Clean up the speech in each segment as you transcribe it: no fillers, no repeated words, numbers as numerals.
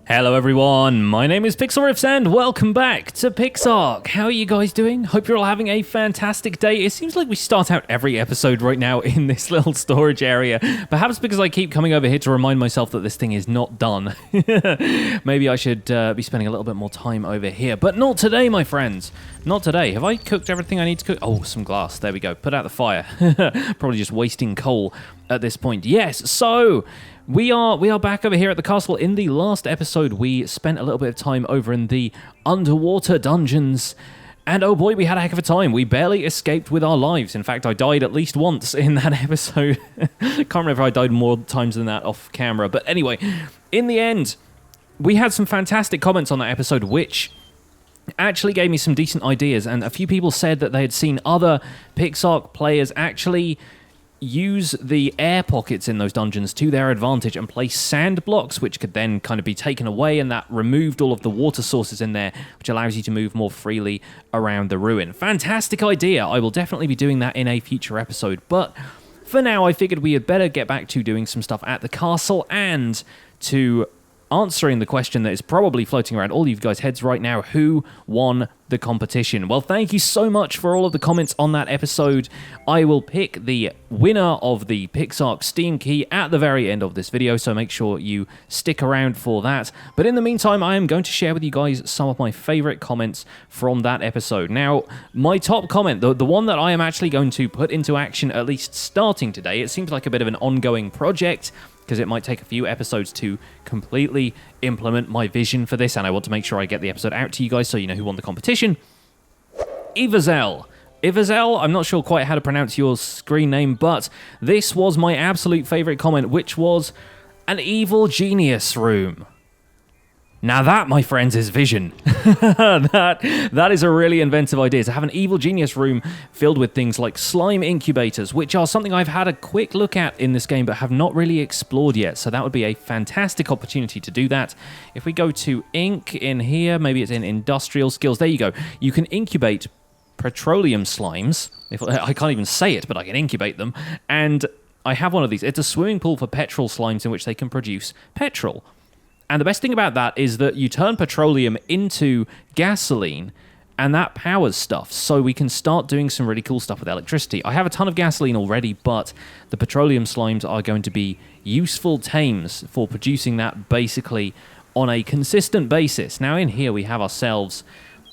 Hello everyone, my name is Pixlriffs and welcome back to PixARK. How are you guys doing? Hope you're all having a fantastic day. It seems like we start out every episode right now in this little storage area. Perhaps because I keep coming over here to remind myself that this thing is not done. Maybe I should be spending a little bit more time over here. But not today, my friends. Not today. Have I cooked everything I need to cook? Oh, some glass. There we go. Put out the fire. Probably just wasting coal at this point. Yes, so we are back over here at the castle. In the last episode, we spent a little bit of time over in the underwater dungeons, and oh boy, we had a heck of a time. We barely escaped with our lives. In fact, I died at least once in that episode. Can't remember if I died more times than that off camera, but anyway, in the end, we had some fantastic comments on that episode, which actually gave me some decent ideas, and a few people said that they had seen other PixARK players actually use the air pockets in those dungeons to their advantage and place sand blocks, which could then kind of be taken away, and that removed all of the water sources in there, which allows you to move more freely around the ruin. Fantastic idea. I will definitely be doing that in a future episode, but for now I figured we had better get back to doing some stuff at the castle and to answering the question that is probably floating around all you guys' heads right now: who won the competition? Well, thank you so much for all of the comments on that episode. I will pick the winner of the PixARK Steam key at the very end of this video, so make sure you stick around for that. But in the meantime, I am going to share with you guys some of my favorite comments from that episode. Now, my top comment, the one that I am actually going to put into action, at least starting today, it seems like a bit of an ongoing project, because it might take a few episodes to completely implement my vision for this, and I want to make sure I get the episode out to you guys so you know who won the competition. Ivazel, I'm not sure quite how to pronounce your screen name, but this was my absolute favorite comment, which was an evil genius room. Now that, my friends, is vision. that is a really inventive idea, to have an evil genius room filled with things like slime incubators, which are something I've had a quick look at in this game but have not really explored yet, so that would be a fantastic opportunity to do that. If we go to Ink in here, maybe it's in industrial skills, there you go. You can incubate petroleum slimes. I can't even say it, but I can incubate them, and I have one of these. It's a swimming pool for petrol slimes in which they can produce petrol. And the best thing about that is that you turn petroleum into gasoline, and that powers stuff, so we can start doing some really cool stuff with electricity. I have a ton of gasoline already, but the petroleum slimes are going to be useful tames for producing that basically on a consistent basis. Now in here we have ourselves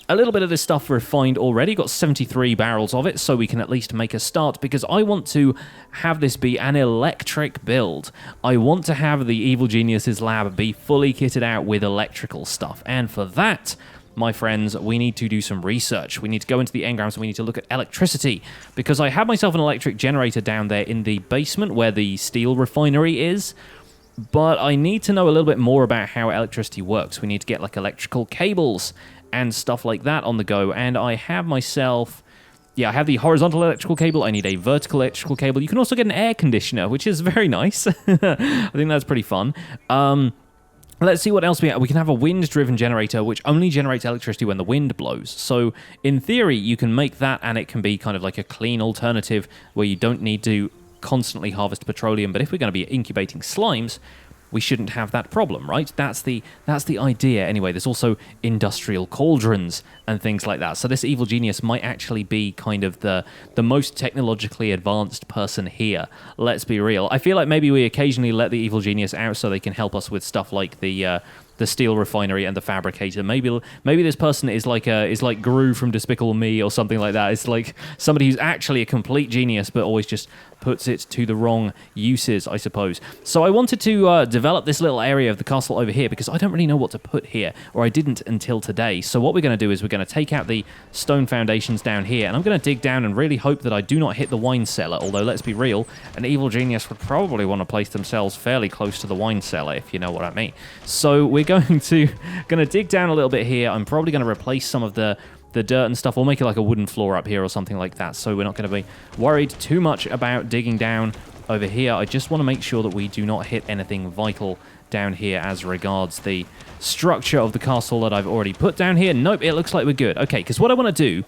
a little bit of this stuff refined already. Got 73 barrels of it, so we can at least make a start, because I want to have this be an electric build. I want to have the Evil Genius's lab be fully kitted out with electrical stuff, and for that, my friends, we need to do some research. We need to go into the engrams and we need to look at electricity, because I have myself an electric generator down there in the basement where the steel refinery is, but I need to know a little bit more about how electricity works. We need to get like electrical cables and stuff like that on the go, and I have myself, I have the horizontal electrical cable. I need a vertical electrical cable. You can also get an air conditioner, which is very nice. I think that's pretty fun. Let's see what else we have. We can have a wind-driven generator, which only generates electricity when the wind blows. So, in theory, you can make that, and it can be kind of like a clean alternative where you don't need to constantly harvest petroleum. But if we're going to be incubating slimes, we shouldn't have that problem, right? That's the idea. Anyway, there's also industrial cauldrons and things like that. So this evil genius might actually be kind of the most technologically advanced person here. Let's be real. I feel like maybe we occasionally let the evil genius out so they can help us with stuff like the steel refinery and the fabricator. Maybe this person is like Gru from Despicable Me or something like that. It's like somebody who's actually a complete genius but always just puts it to the wrong uses, I suppose. So I wanted to develop this little area of the castle over here because I don't really know what to put here, or I didn't until today. So what we're going to do is we're going to take out the stone foundations down here, and I'm going to dig down and really hope that I do not hit the wine cellar, although let's be real, an evil genius would probably want to place themselves fairly close to the wine cellar, if you know what I mean. So we're going to dig down a little bit here. I'm probably going to replace some of the dirt and stuff. We'll make it like a wooden floor up here or something like that, so we're not going to be worried too much about digging down over here. I just want to make sure that we do not hit anything vital down here as regards the structure of the castle that I've already put down here. Nope, it looks like we're good. Okay, because what I want to do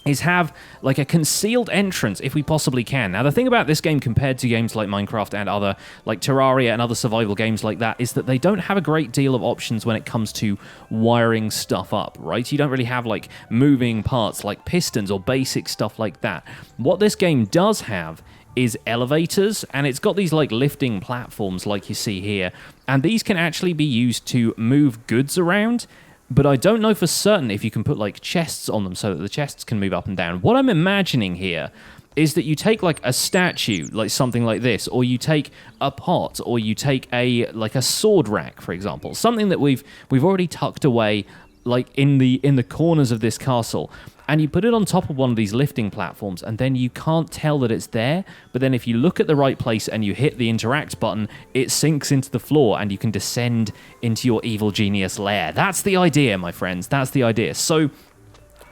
is have like a concealed entrance if we possibly can. Now, the thing about this game compared to games like Minecraft and other, like Terraria and other survival games like that, is that they don't have a great deal of options when it comes to wiring stuff up, right? You don't really have like moving parts like pistons or basic stuff like that. What this game does have is elevators, and it's got these like lifting platforms like you see here, and these can actually be used to move goods around. But I don't know for certain if you can put like chests on them so that the chests can move up and down. What I'm imagining here is that you take like a statue, like something like this, or you take a pot, or you take a sword rack, for example, something that we've already tucked away like in the corners of this castle, and you put it on top of one of these lifting platforms, and then you can't tell that it's there, but then if you look at the right place and you hit the interact button, it sinks into the floor and you can descend into your evil genius lair. That's the idea, my friends. That's the idea. So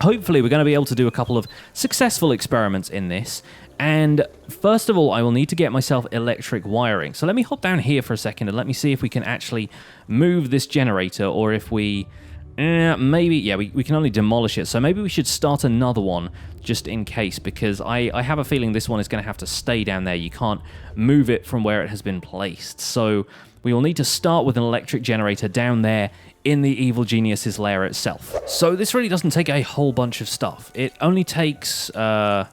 hopefully we're going to be able to do a couple of successful experiments in this. And first of all, I will need to get myself electric wiring. So let me hop down here for a second and let me see if we can actually move this generator, or if we... maybe, yeah, we can only demolish it, so maybe we should start another one just in case, because I have a feeling this one is going to have to stay down there. You can't move it from where it has been placed, so we will need to start with an electric generator down there in the evil genius's lair itself. So this really doesn't take a whole bunch of stuff. It only takes, let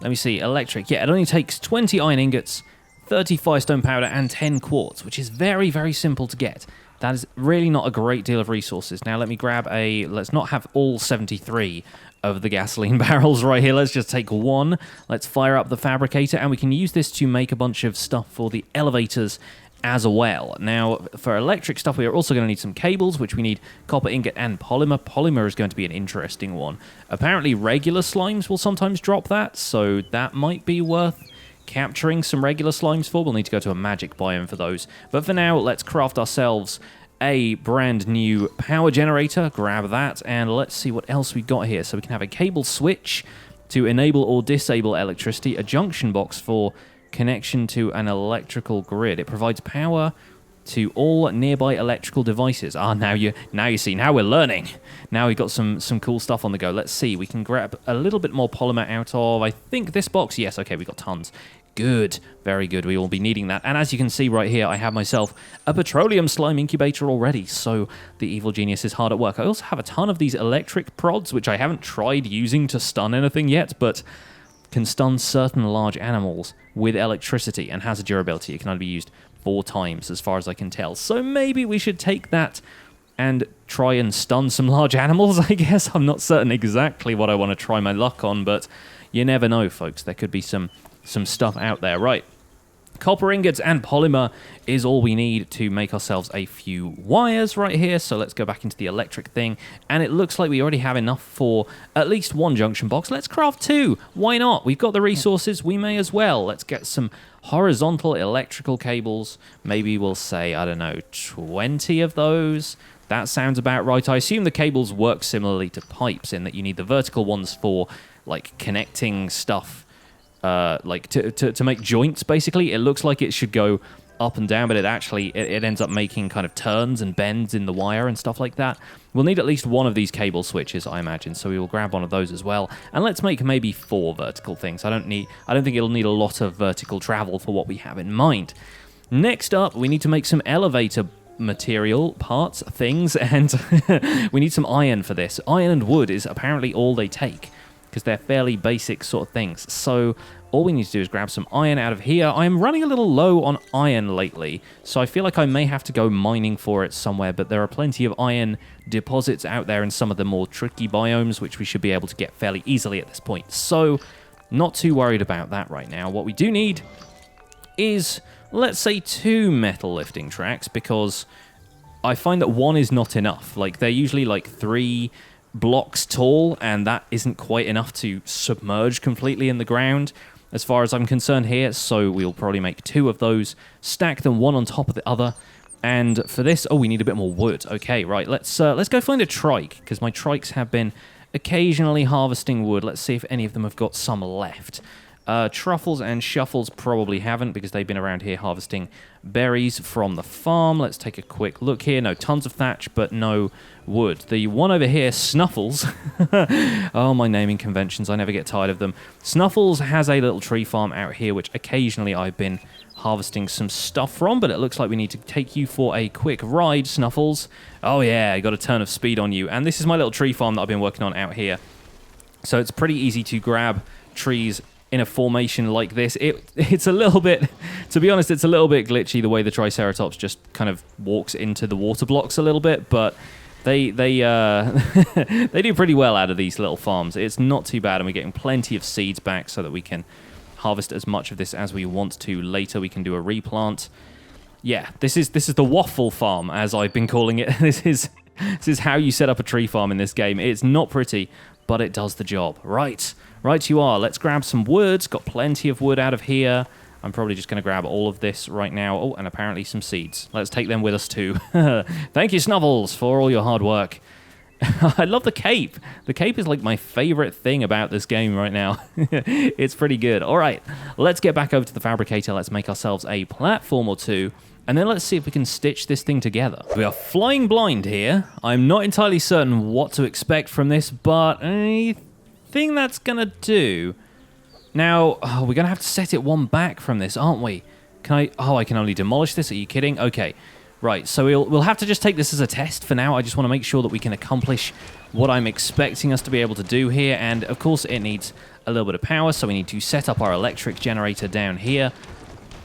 me see, electric, yeah, it only takes 20 iron ingots, 30 firestone powder, and 10 quartz, which is very, very simple to get. That is really not a great deal of resources. Now let me grab let's not have all 73 of the gasoline barrels right here. Let's just take one. Let's fire up the fabricator, and we can use this to make a bunch of stuff for the elevators as well. Now, for electric stuff, we are also going to need some cables, which we need copper ingot and polymer. Polymer is going to be an interesting one. Apparently, regular slimes will sometimes drop that, so that might be worth capturing some regular slimes for. We'll need to go to a magic biome for those. But for now, let's craft ourselves a brand new power generator. Grab that, and let's see what else we got here. So we can have a cable switch to enable or disable electricity, a junction box for connection to an electrical grid. It provides power to all nearby electrical devices. Now you see, now we're learning. Now we've got some cool stuff on the go. Let's see, we can grab a little bit more polymer out of, I think, this box. Yes, okay, we got tons. Good, very good. We will be needing that. And as you can see right here, I have myself a petroleum slime incubator already, so the evil genius is hard at work. I also have a ton of these electric prods, which I haven't tried using to stun anything yet, but can stun certain large animals with electricity and has a durability. It can only be used 4 times as far as I can tell. So maybe we should take that and try and stun some large animals, I guess. I'm not certain exactly what I want to try my luck on, but you never know, folks. There could be some stuff out there. Right. Copper ingots and polymer is all we need to make ourselves a few wires right here. So let's go back into the electric thing. And it looks like we already have enough for at least 1 junction box. Let's craft 2. Why not? We've got the resources. We may as well. Let's get some horizontal electrical cables. Maybe we'll say, I don't know, 20 of those. That sounds about right. I assume the cables work similarly to pipes in that you need the vertical ones for like connecting stuff. Like to make joints, basically. It looks like it should go up and down, but it ends up making kind of turns and bends in the wire and stuff like that. We'll need at least 1 of these cable switches, I imagine, so we will grab one of those as well. And let's make maybe 4 vertical things. I don't think it'll need a lot of vertical travel for what we have in mind. Next up, we need to make some elevator material parts, things, and we need some iron for this. Iron and wood is apparently all they take, because they're fairly basic sort of things. So all we need to do is grab some iron out of here. I am running a little low on iron lately, so I feel like I may have to go mining for it somewhere, but there are plenty of iron deposits out there in some of the more tricky biomes, which we should be able to get fairly easily at this point. So not too worried about that right now. What we do need is, let's say, 2 metal lifting tracks, because I find that 1 is not enough. Like, they're usually like 3 blocks tall, and that isn't quite enough to submerge completely in the ground as far as I'm concerned here, so we'll probably make 2 of those, stack them one on top of the other, and for this, we need a bit more wood. Okay, right, let's go find a trike, because my trikes have been occasionally harvesting wood. Let's see if any of them have got some left. Truffles and Shuffles probably haven't because they've been around here harvesting berries from the farm. Let's take a quick look here. No, tons of thatch, but no wood. The one over here, Snuffles. Oh, my naming conventions. I never get tired of them. Snuffles has a little tree farm out here, which occasionally I've been harvesting some stuff from, but it looks like we need to take you for a quick ride, Snuffles. Oh yeah, I got a turn of speed on you. And this is my little tree farm that I've been working on out here. So it's pretty easy to grab trees in a formation like this. It's a little bit, to be honest, it's a little bit glitchy the way the Triceratops just kind of walks into the water blocks a little bit, but they they do pretty well out of these little farms. It's not too bad, and we're getting plenty of seeds back so that we can harvest as much of this as we want to later. We can do a replant. Yeah, this is the waffle farm, as I've been calling it. This is how you set up a tree farm in this game. It's not pretty, but it does the job. Right you are. Let's grab some wood. Got plenty of wood out of here. I'm probably just going to grab all of this right now. Oh, and apparently some seeds. Let's take them with us too. Thank you, Snuffles, for all your hard work. I love the cape. The cape is like my favorite thing about this game right now. It's pretty good. All right, let's get back over to the fabricator. Let's make ourselves a platform or two, and then let's see if we can stitch this thing together. We are flying blind here. I'm not entirely certain what to expect from this, but I think that's going to do. Now, we're going to have to set it one back from this, aren't we? Can I? Oh, I can only demolish this? Are you kidding? Okay. Right, so we'll have to just take this as a test for now. I just want to make sure that we can accomplish what I'm expecting us to be able to do here. And, of course, it needs a little bit of power, so we need to set up our electric generator down here.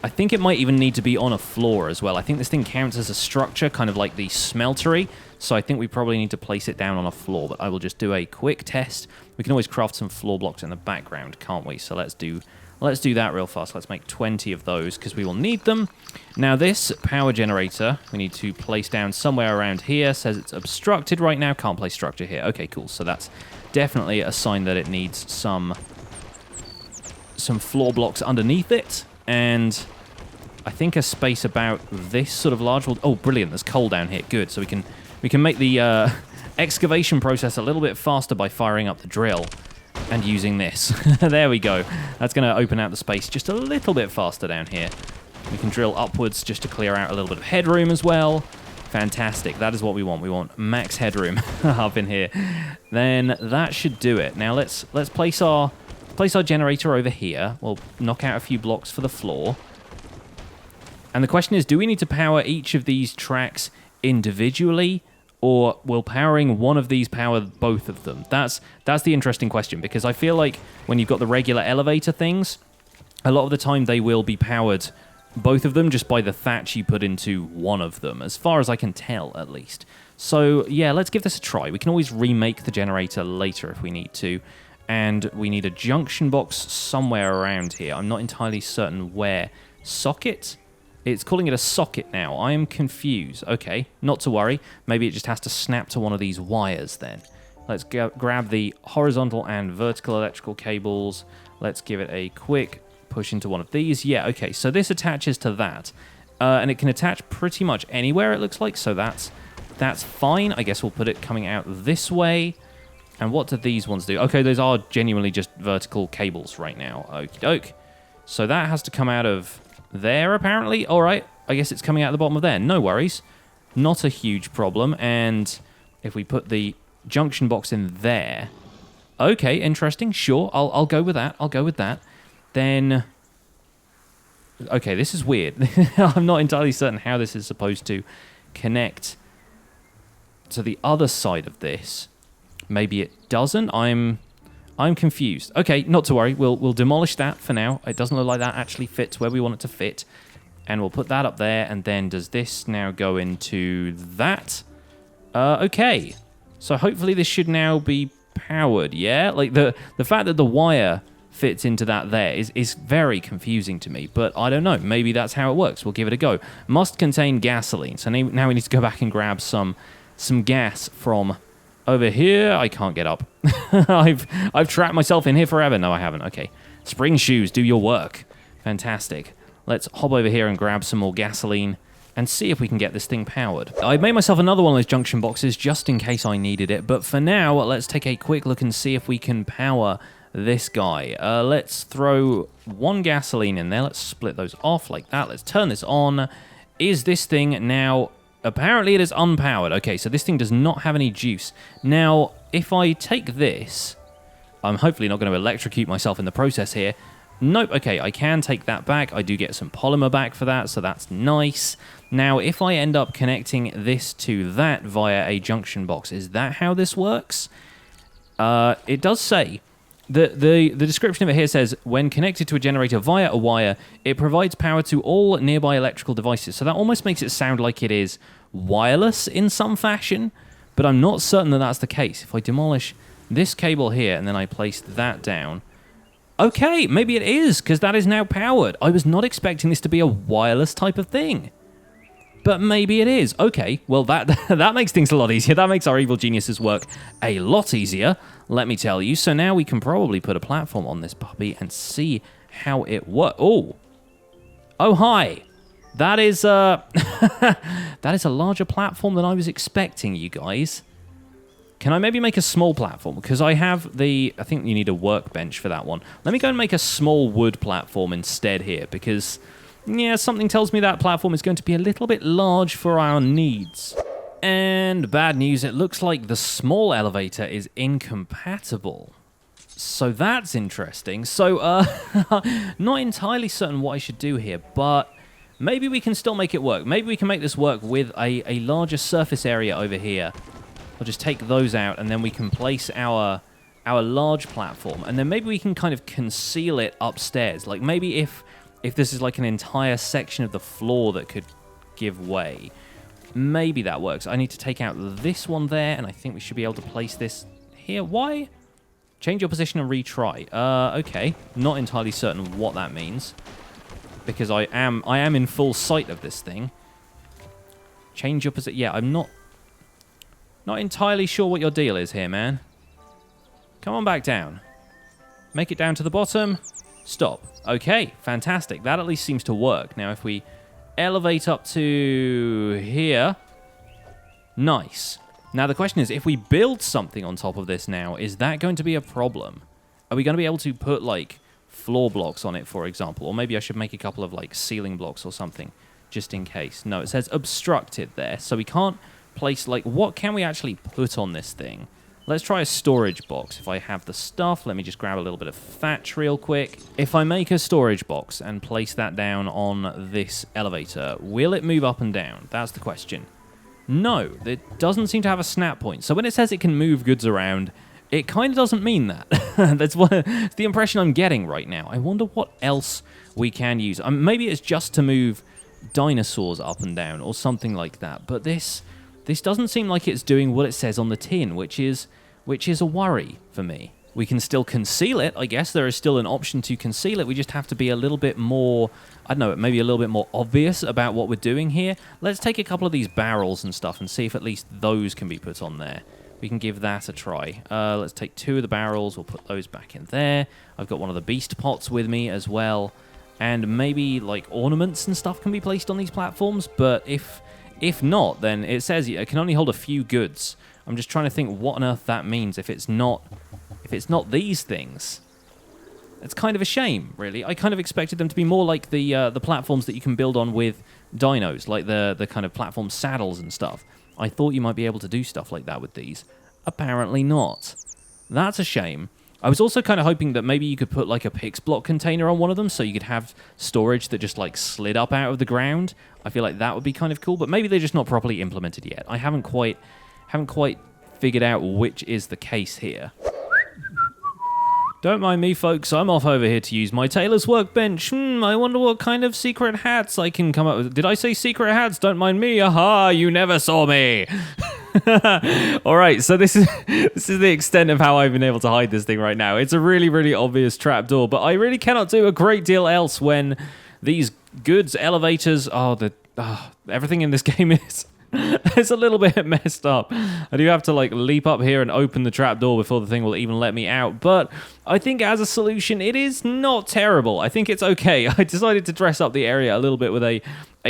I think it might even need to be on a floor as well. I think this thing counts as a structure, kind of like the smeltery. So I think we probably need to place it down on a floor. But I will just do a quick test. We can always craft some floor blocks in the background, can't we? So let's do that real fast. Let's make 20 of those because we will need them. Now this power generator, we need to place down somewhere around here. Says it's obstructed right now. Can't place structure here. Okay, cool. So that's definitely a sign that it needs some floor blocks underneath it. And I think a space about this sort of large. Oh, brilliant. There's coal down here. Good. So we can make the excavation process a little bit faster by firing up the drill. And using this. There we go. That's going to open out the space just a little bit faster down here. We can drill upwards just to clear out a little bit of headroom as well. Fantastic. That is what we want. We want max headroom up in here. Then that should do it. Now let's place our generator over here. We'll knock out a few blocks for the floor. And the question is, do we need to power each of these tracks individually? Or will powering one of these power both of them? That's the interesting question, because I feel like when you've got the regular elevator things, a lot of the time they will be powered, both of them, just by the thatch you put into one of them, as far as I can tell, at least. So, yeah, let's give this a try. We can always remake the generator later if we need to, and we need a junction box somewhere around here. I'm not entirely certain where. Socket? It's calling it a socket now. I am confused. Okay, not to worry. Maybe it just has to snap to one of these wires then. Let's grab the horizontal and vertical electrical cables. Let's give it a quick push into one of these. Yeah, okay, so this attaches to that. And it can attach pretty much anywhere, it looks like, so that's fine. I guess we'll put it coming out this way. And what do these ones do? Okay, those are genuinely just vertical cables right now. Okie doke. So that has to come out of there, apparently. All right, I guess it's coming out the bottom of there. No worries. Not a huge problem. And if we put the junction box in there... Okay, interesting. Sure, I'll go with that. I'll go with that. Then... Okay, this is weird. I'm not entirely certain how this is supposed to connect to the other side of this. Maybe it doesn't. I'm confused. Okay, not to worry. We'll demolish that for now. It doesn't look like that actually fits where we want it to fit. And we'll put that up there. And then does this now go into that? Okay. So hopefully this should now be powered, yeah? Like the fact that the wire fits into that there is very confusing to me. But I don't know. Maybe that's how it works. We'll give it a go. Must contain gasoline. So now we need to go back and grab some gas from... Over here, I can't get up. I've trapped myself in here forever. No, I haven't. Okay. Spring shoes, do your work. Fantastic. Let's hop over here and grab some more gasoline and see if we can get this thing powered. I made myself another one of those junction boxes just in case I needed it. But for now, let's take a quick look and see if we can power this guy. Let's throw 1 gasoline in there. Let's split those off like that. Let's turn this on. Is this thing now... Apparently it is unpowered. Okay, so this thing does not have any juice. Now, if I take this... I'm hopefully not going to electrocute myself in the process here. Nope, okay, I can take that back. I do get some polymer back for that, so that's nice. Now, if I end up connecting this to that via a junction box, is that how this works? It does say... The description of it here says, when connected to a generator via a wire, it provides power to all nearby electrical devices. So that almost makes it sound like it is wireless in some fashion, but I'm not certain that that's the case. If I demolish this cable here and then I place that down... Okay, maybe it is, because that is now powered. I was not expecting this to be a wireless type of thing. But maybe it is. Okay, well, that makes things a lot easier. That makes our evil geniuses work a lot easier, let me tell you. So now we can probably put a platform on this puppy and see how it works. Oh, hi. That is, that is a larger platform than I was expecting, you guys. Can I maybe make a small platform? Because I have I think you need a workbench for that one. Let me go and make a small wood platform instead here, because... yeah, something tells me that platform is going to be a little bit large for our needs. And bad news, it looks like the small elevator is incompatible. So that's interesting. So, not entirely certain what I should do here, but maybe we can still make it work. Maybe we can make this work with a larger surface area over here. I'll just take those out, and then we can place our large platform. And then maybe we can kind of conceal it upstairs. Like, maybe if this is like an entire section of the floor that could give way, maybe that works. I need to take out this one there, and I think we should be able to place this here. Why? Change your position and retry. Okay. Not entirely certain what that means, because I am in full sight of this thing. Change your position. Yeah, I'm not entirely sure what your deal is here, man. Come on back down. Make it down to the bottom. Stop. Okay, fantastic. That at least seems to work. Now, if we elevate up to here... nice. Now, the question is, if we build something on top of this now, is that going to be a problem? Are we going to be able to put, like, floor blocks on it, for example? Or maybe I should make a couple of, like, ceiling blocks or something, just in case. No, it says obstructed there, so we can't place, like, what can we actually put on this thing? Let's try a storage box. If I have the stuff, let me just grab a little bit of thatch real quick. If I make a storage box and place that down on this elevator, will it move up and down? That's the question. No, it doesn't seem to have a snap point. So when it says it can move goods around, it kind of doesn't mean that. That's the impression I'm getting right now. I wonder what else we can use. Maybe it's just to move dinosaurs up and down or something like that. But this doesn't seem like it's doing what it says on the tin, which is a worry for me. We can still conceal it. I guess there is still an option to conceal it. We just have to be a little bit more, I don't know, maybe a little bit more obvious about what we're doing here. Let's take a couple of these barrels and stuff and see if at least those can be put on there. We can give that a try. Let's take 2 of the barrels. We'll put those back in there. I've got one of the beast pots with me as well. And maybe, like, ornaments and stuff can be placed on these platforms. But if not, then it says it can only hold a few goods. I'm just trying to think what on earth that means if it's not these things. It's kind of a shame, really. I kind of expected them to be more like the platforms that you can build on with dinos, like the kind of platform saddles and stuff. I thought you might be able to do stuff like that with these. Apparently not. That's a shame. I was also kind of hoping that maybe you could put like a Pix block container on one of them so you could have storage that just like slid up out of the ground. I feel like that would be kind of cool, but maybe they're just not properly implemented yet. I haven't quite figured out which is the case here. Don't mind me, folks. I'm off over here to use my tailor's workbench. I wonder what kind of secret hats I can come up with. Did I say secret hats? Don't mind me. Aha, you never saw me. All right, so this is the extent of how I've been able to hide this thing right now. It's a really, really obvious trapdoor, but I really cannot do a great deal else when these goods elevators everything in this game is it's a little bit messed up. I do have to like leap up here and open the trapdoor before the thing will even let me out, but I think as a solution it is not terrible. I think it's okay. I decided to dress up the area a little bit with a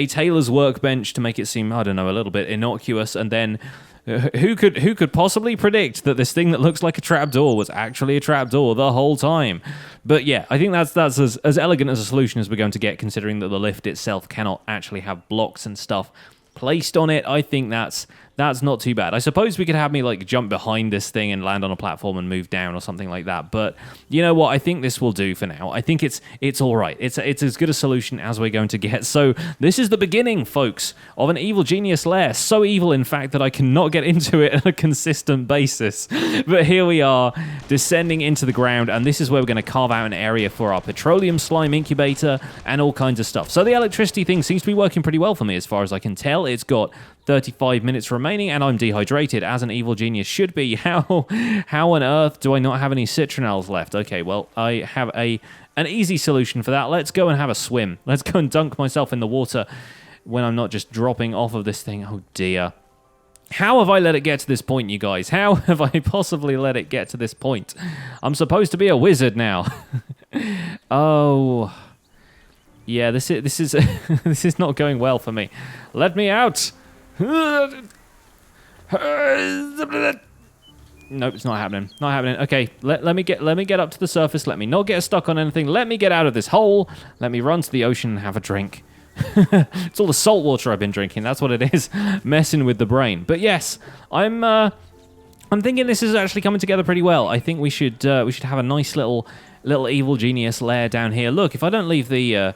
tailor's workbench to make it seem, I don't know, a little bit innocuous, and then Who could possibly predict that this thing that looks like a trapdoor was actually a trapdoor the whole time? But yeah, I think that's as elegant as a solution as we're going to get, considering that the lift itself cannot actually have blocks and stuff placed on it. I think that's not too bad. I suppose we could have me like jump behind this thing and land on a platform and move down or something like that. But you know what? I think this will do for now. I think it's all right. It's as good a solution as we're going to get. So this is the beginning, folks, of an evil genius lair. So evil, in fact, that I cannot get into it on a consistent basis. But here we are, descending into the ground, and this is where we're going to carve out an area for our petroleum slime incubator and all kinds of stuff. So the electricity thing seems to be working pretty well for me as far as I can tell. It's got 35 minutes remaining, and I'm dehydrated, as an evil genius should be. How on earth do I not have any citronelles left? Okay, well, I have an easy solution for that. Let's go and have a swim. Let's go and dunk myself in the water when I'm not just dropping off of this thing. Oh, dear. How have I let it get to this point, you guys? How have I possibly let it get to this point? I'm supposed to be a wizard now. Oh... yeah, this is this is not going well for me. Let me out. Nope, it's not happening. Not happening. Okay, let me get up to the surface. Let me not get stuck on anything. Let me get out of this hole. Let me run to the ocean and have a drink. It's all the salt water I've been drinking. That's what it is, messing with the brain. But yes, I'm thinking this is actually coming together pretty well. I think we should have a nice little evil genius lair down here. Look, if I don't leave the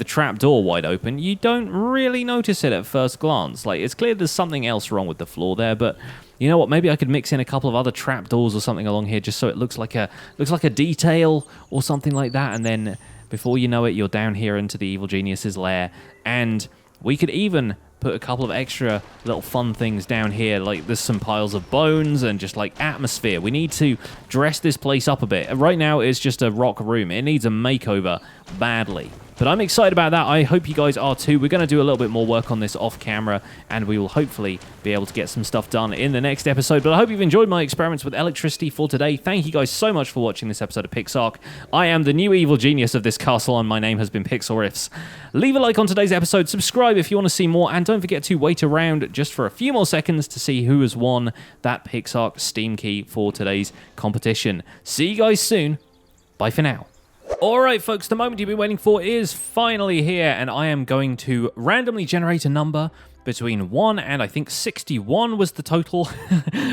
trap door wide open, you don't really notice it at first glance. Like, it's clear there's something else wrong with the floor there, but you know what? Maybe I could mix in a couple of other trap doors or something along here, just so it looks like a detail or something like that. And then before you know it, you're down here into the evil genius's lair, and we could even put a couple of extra little fun things down here, like there's some piles of bones and just like atmosphere. We need to dress this place up a bit. Right now it's just a rock room. It needs a makeover badly. But I'm excited about that. I hope you guys are too. We're going to do a little bit more work on this off camera, and we will hopefully be able to get some stuff done in the next episode. But I hope you've enjoyed my experiments with electricity for today. Thank you guys so much for watching this episode of PixARK. I am the new evil genius of this castle, and my name has been Pixlriffs. Leave a like on today's episode, subscribe if you want to see more, and don't forget to wait around just for a few more seconds to see who has won that PixARK Steam key for today's competition. See you guys soon. Bye for now. Alright folks, the moment you've been waiting for is finally here, and I am going to randomly generate a number between 1 and I think 61 was the total.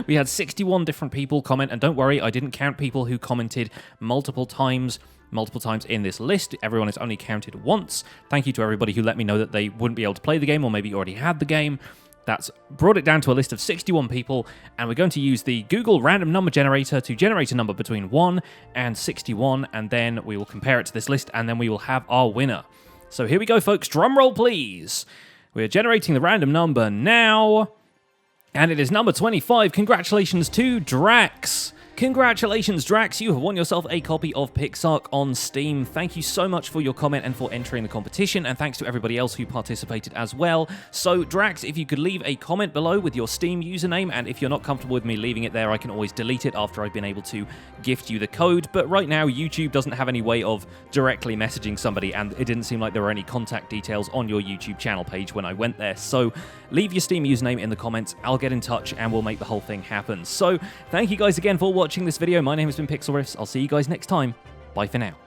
We had 61 different people comment, and don't worry, I didn't count people who commented multiple times in this list. Everyone is only counted once. Thank you to everybody who let me know that they wouldn't be able to play the game, or maybe already had the game. That's brought it down to a list of 61 people, and we're going to use the Google random number generator to generate a number between 1 and 61, and then we will compare it to this list, and then we will have our winner. So here we go, folks. Drum roll, please. We're generating the random number now, and it is number 25. Congratulations to Drax. Congratulations, Drax, you have won yourself a copy of PixARK on Steam. Thank you so much for your comment and for entering the competition, and thanks to everybody else who participated as well. So, Drax, if you could leave a comment below with your Steam username, and if you're not comfortable with me leaving it there, I can always delete it after I've been able to gift you the code. But right now, YouTube doesn't have any way of directly messaging somebody, and it didn't seem like there were any contact details on your YouTube channel page when I went there. So, leave your Steam username in the comments, I'll get in touch, and we'll make the whole thing happen. So, thank you guys again for watching this video. My name has been Pixlriffs. I'll see you guys next time. Bye for now.